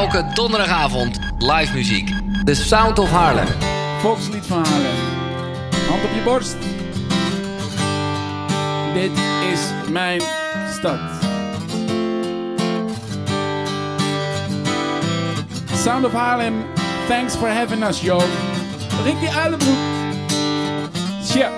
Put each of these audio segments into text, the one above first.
Elke donderdagavond live muziek. The Sound of Haarlem. Volkslied van Haarlem. Hand op je borst. Dit is mijn stad. Sound of Haarlem, thanks for having us, yo. Ricky Uilenbroek. Tja.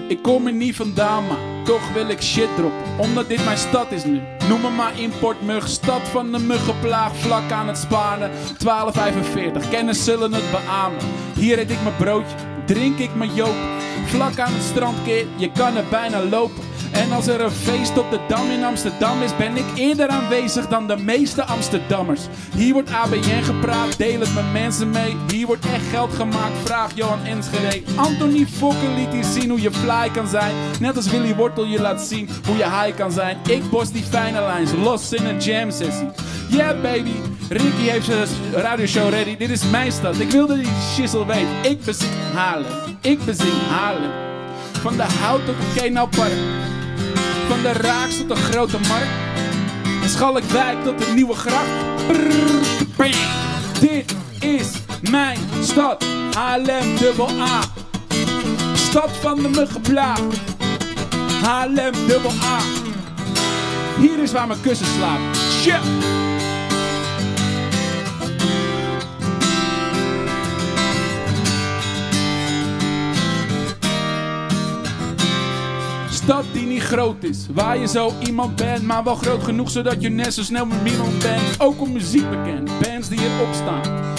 Ik kom er niet vandaan, maar toch wil ik shit droppen. Omdat dit mijn stad is nu. Noem me maar importmug. Stad van de muggenplaag, vlak aan het Spaarne. 1245, kenners zullen het beamen. Hier eet ik mijn broodje, drink ik mijn joop. Vlak aan het strand, keer, je kan er bijna lopen. En als er een feest op de Dam in Amsterdam is, ben ik eerder aanwezig dan de meeste Amsterdammers. Hier wordt ABN gepraat, deel het met mensen mee. Hier wordt echt geld gemaakt, vraag Johan Enschede. Anthony Fokker liet hier zien hoe je fly kan zijn. Net als Willy Wortel je laat zien hoe je high kan zijn. Ik bos die fijne lijns, los in een jam sessie. Yeah baby, Ricky heeft zijn radioshow ready. Dit is mijn stad, ik wilde die shizzle weet. Ik bezing Haarlem, ik bezing Haarlem. Van de Hout tot het Kenaupark. Van de Raaks tot de Grote Markt. En Schalkwijk tot de Nieuwe Gracht. Brrr, dit is mijn stad. Haarlem dubbel A. Stad van de muggenplaag. Haarlem dubbel A. Hier is waar mijn kussen slapen. Shit. Stad die niet groot is, waar je zo iemand bent, maar wel groot genoeg zodat je net zo snel met iemand bent. Ook om muziek bekend, bands die erop staan.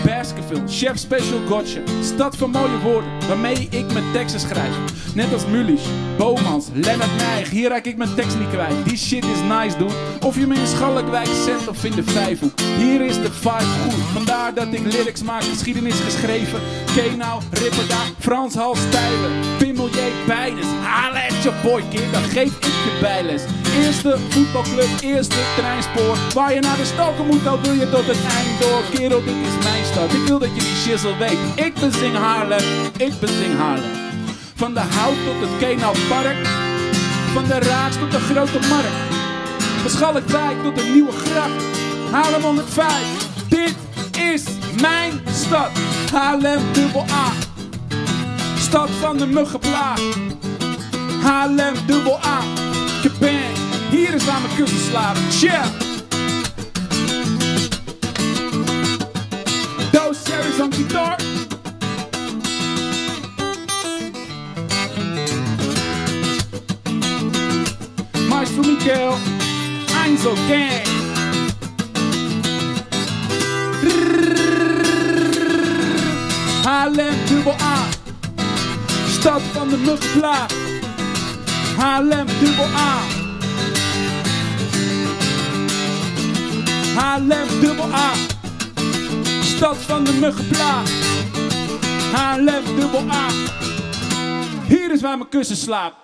Baskerville, Chef Special Gotcha. Stad van mooie woorden, waarmee ik mijn teksten schrijf. Net als Mulisch, Bomans, Lennart Nijg. Hier raak ik mijn tekst niet kwijt. Die shit is nice, dude. Of je me in Schalkwijk zet of in de Vijfhoek. Hier is de vibe goed. Vandaar dat ik lyrics maak, geschiedenis geschreven. Kenau, Ripperda, Frans Hals Stijlen. Pimmelier, Beides. Haal het je boy, kid. Dan geef ik je bijles. Eerste voetbalclub, eerste treinspoor. Waar je naar de stalker moet, al wil je tot het eind door. Kerel, dit is mijn stad. Ik wil dat je die shizzle weet. Ik bezing Haarlem, ik bezing Haarlem. Van de Hout tot het Kenaupark. Van de Raaks tot de Grote Markt. Van Schalkwijk tot de Nieuwe Gracht. Haarlem 105. Dit is mijn stad. Haarlem dubbel A. Stad van de muggenplaag. Haarlem dubbel A. Japan. Hier is waar mijn kussen slapen. Yeah. Those series on guitar. Maestro Miguel, Einzel Gang. Haarlem dubbel A. Stad van de muggenplaag. Haarlem dubbel A. Haarlem dubbel A. Stad van de muggenplaag. Haarlem dubbel A. Hier is waar mijn kussen slaapt.